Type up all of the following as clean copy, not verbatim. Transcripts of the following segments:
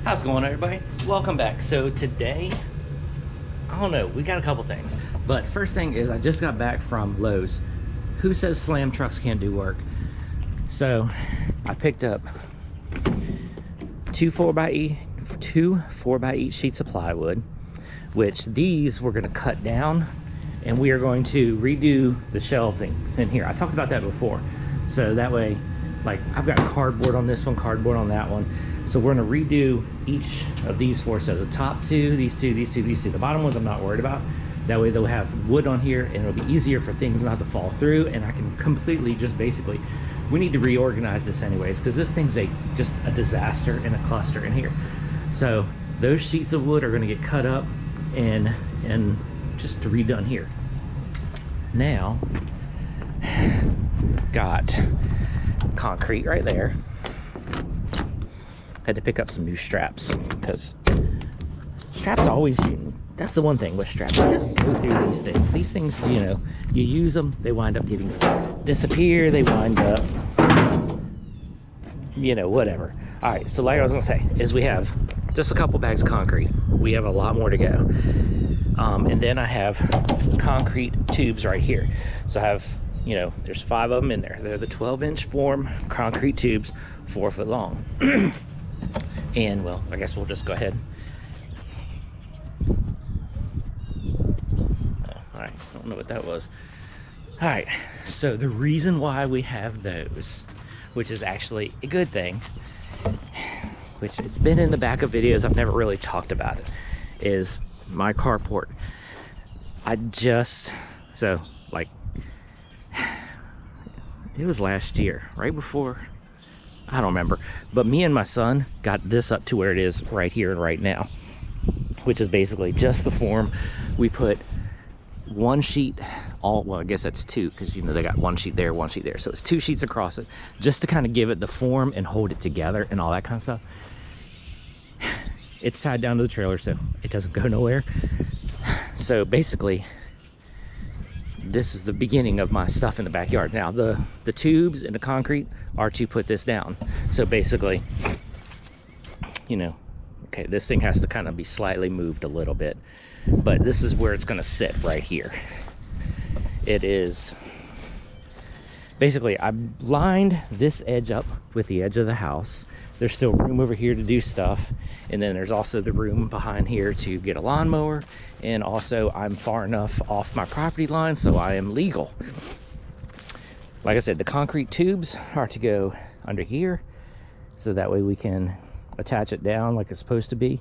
How's it going, everybody? Welcome back. So today, I don't know, we got a couple things, but first thing is I just got back from Lowe's. Who says slam trucks can't do work? So I picked up two 4x8 sheets of plywood, which these we're going to cut down, and we are going to redo the shelves in here. I talked about that before, so that way, like, I've got cardboard on this one, cardboard on that one, so we're going to redo each of these four. So the top two, these two, the bottom ones I'm not worried about. That way they'll have wood on here, and it'll be easier for things not to fall through, and I can completely just basically, we need to reorganize this anyways, because this thing's just a disaster and a cluster in here. So those sheets of wood are going to get cut up and just redone here. Now, got concrete right there. Had to pick up some new straps, because straps always, that's the one thing with straps, you just go through these things. These things, you know, you use them, they wind up getting disappear, they wind up, you know, whatever. All right, so like I was gonna say, is we have just a couple bags of concrete. We have a lot more to go. And then I have concrete tubes right here. So I have, you know, there's 5 of them in there. They're the 12-inch form concrete tubes, 4 foot long. And well, I guess we'll just go ahead. All right, I don't know what that was. All right, so the reason why we have those, which is actually a good thing, which it's been in the back of videos, I've never really talked about it, is my carport. So like, it was last year, right before, I don't remember, but me and my son got this up to where it is right here and right now, which is basically just the form. We put one sheet, well, I guess that's 2, because you know they got one sheet there, one sheet there, so it's 2 sheets across it, just to kind of give it the form and hold it together and all that kind of stuff. It's tied down to the trailer, so it doesn't go nowhere. So basically, this is the beginning of my stuff in the backyard. Now the tubes and the concrete are to put this down. So basically, you know, okay, this thing has to kind of be slightly moved a little bit, but this is where it's going to sit right here. It is basically, I lined this edge up with the edge of the house. There's still room over here to do stuff, and then there's also the room behind here to get a lawnmower, and also I'm far enough off my property line so I am legal. Like I said, the concrete tubes are to go under here, so that way we can attach it down like it's supposed to be,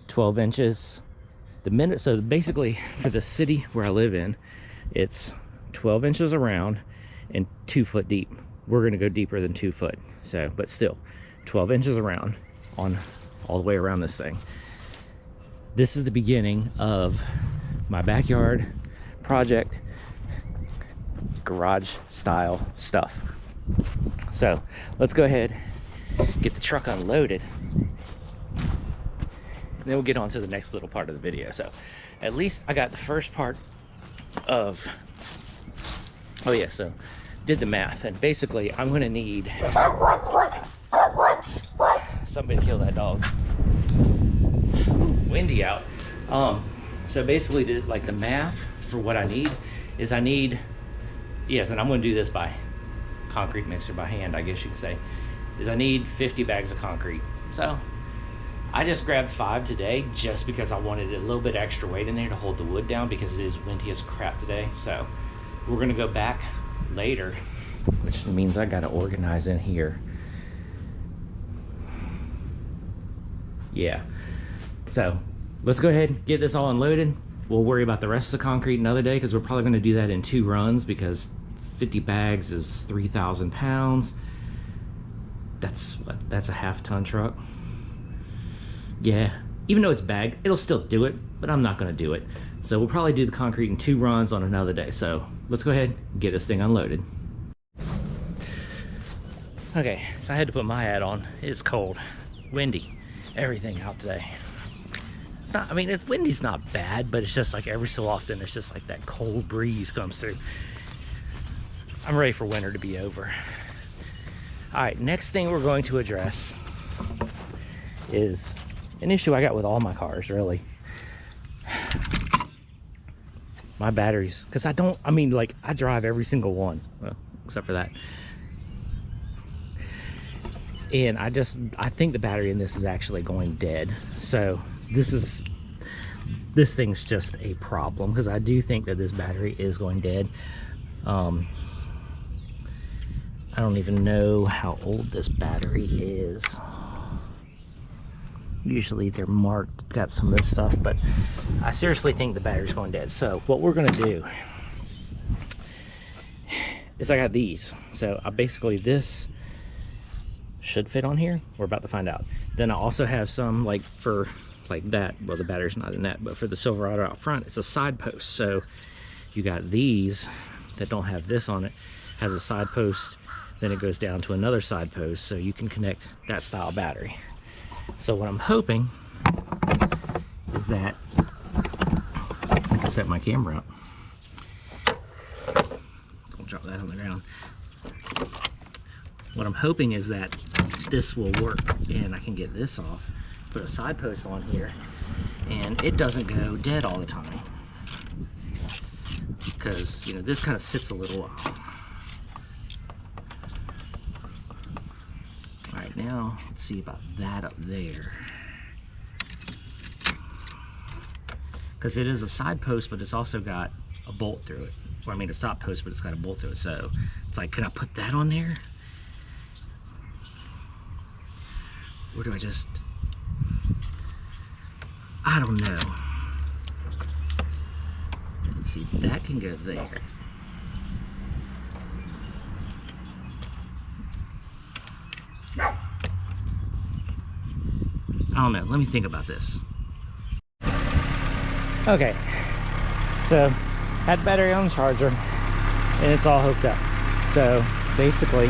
12 inches. So basically, for the city where I live in, it's 12 inches around and 2 foot deep. We're going to go deeper than 2 foot, so, but still 12 inches around on all the way around this thing. This is the beginning of my backyard project, garage style stuff. So let's go ahead, get the truck unloaded, and then we'll get on to the next little part of the video. So at least I got the first part of, oh yeah, so did the math, and basically I'm gonna need, somebody kill that dog. Windy out. So basically did like the math for what I need is I need, yes, and I'm going to do this by concrete mixer by hand, I guess you could say, is I need 50 bags of concrete. So I just grabbed 5 today just because I wanted a little bit extra weight in there to hold the wood down, because it is windy as crap today. So we're going to go back later, which means I got to organize in here. Yeah, so let's go ahead and get this all unloaded. We'll worry about the rest of the concrete another day, because we're probably going to do that in 2 runs, because 50 bags is 3,000 pounds. That's what, that's a half-ton truck. Yeah, even though it's bagged, it'll still do it, but I'm not going to do it. So we'll probably do the concrete in 2 runs on another day. So let's go ahead and get this thing unloaded. Okay, so I had to put my hat on. It's cold, windy, everything out today. Not, I mean, it's windy's not bad, but it's just like every so often it's just like that cold breeze comes through. I'm ready for winter to be over. All right, next thing we're going to address is, an issue I got with all my cars, really. My batteries, because I mean, like, I drive every single one, well, except for that. And I think the battery in this is actually going dead. So this thing's just a problem, because I do think that this battery is going dead. I don't even know how old this battery is. Usually they're marked, got some of this stuff, but I seriously think the battery's going dead. So what we're gonna do is, I got these. So I basically, this should fit on here. We're about to find out. Then I also have some, like, for like that, well, the battery's not in that, but for the Silverado out front, it's a side post. So you got these that don't have this on it, has a side post, then it goes down to another side post, so you can connect that style battery. So what I'm hoping is that I can set my camera up. Don't drop that on the ground. What I'm hoping is that this will work and I can get this off, put a side post on here, and it doesn't go dead all the time. Because, you know, this kind of sits a little while. All right, now let's see about that up there. Because it is a side post, but it's also got a bolt through it. Or I mean, a stop post, but it's got a bolt through it. So it's like, can I put that on there? Or do I just, I don't know. Let's see, that can go there. I don't know, let me think about this. Okay, so had the battery on the charger and it's all hooked up. So basically,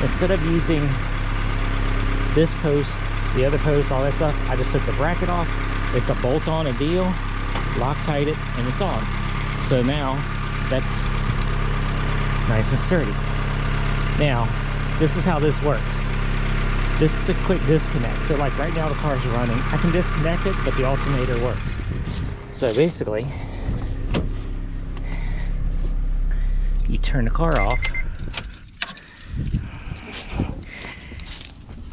instead of using this post, the other post, all that stuff, I just took the bracket off. It's a bolt-on a deal, Loctite it, and it's on. So now that's nice and sturdy. Now, this is how this works. This is a quick disconnect. So like right now the car's running. I can disconnect it, but the alternator works. So basically, you turn the car off,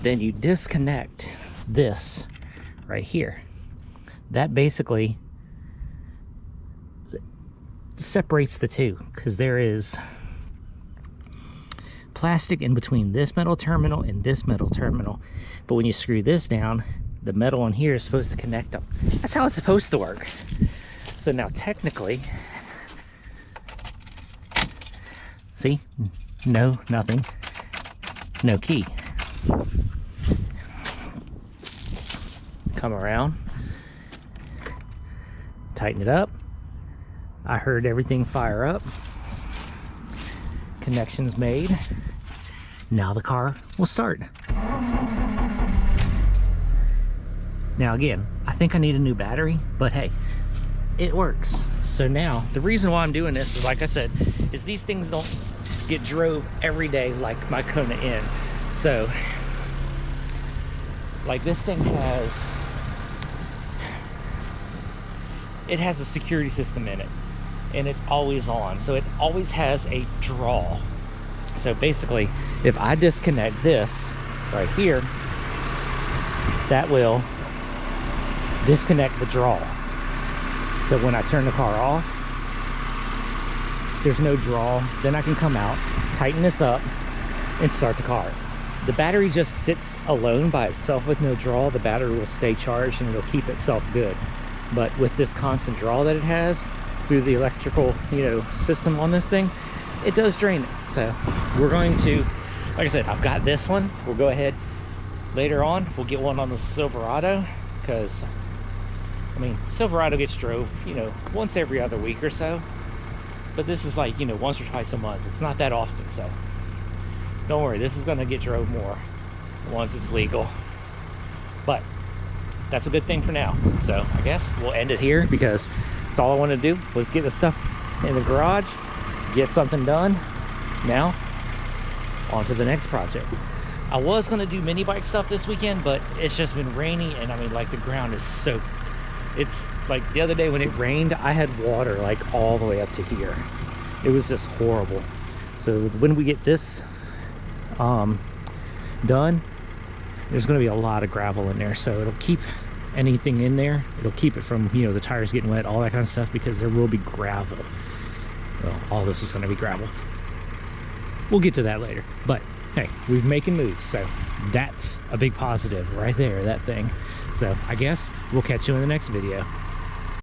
then you disconnect this right here. That basically separates the two, because there is plastic in between this metal terminal and this metal terminal. But when you screw this down, the metal on here is supposed to connect them. That's how it's supposed to work. So now technically, see, no, nothing, no key. Come around, tighten it up. I heard everything fire up. Connections made. Now the car will start. Now again, I think I need a new battery, but hey, it works. So now, the reason why I'm doing this is, like I said, is these things don't get drove every day like my Kona N. So, like this thing has a security system in it, and it's always on. So it always has a draw. So basically, if I disconnect this right here, that will disconnect the draw. So when I turn the car off, there's no draw. Then I can come out, tighten this up, and start the car. The battery just sits alone by itself with no draw. The battery will stay charged and it'll keep itself good. But with this constant draw that it has through the electrical, you know, system on this thing, it does drain it. So we're going to, like I said, I've got this one. We'll go ahead later on. We'll get one on the Silverado, because I mean, Silverado gets drove, you know, once every other week or so. But this is like, you know, once or twice a month. It's not that often, so don't worry, this is gonna get drove more once it's legal. But that's a good thing for now. So I guess we'll end it here, because that's all I wanted to do was get the stuff in the garage, get something done. Now on to the next project. I was gonna do mini bike stuff this weekend, but it's just been rainy, and I mean, like, the ground is soaked. It's like the other day when it rained, I had water like all the way up to here. It was just horrible. So when we get this done, there's going to be a lot of gravel in there, so it'll keep anything in there. It'll keep it from, you know, the tires getting wet, all that kind of stuff, because there will be gravel. Well, all this is going to be gravel. We'll get to that later, but hey, we're making moves, so that's a big positive right there, that thing. So I guess we'll catch you in the next video.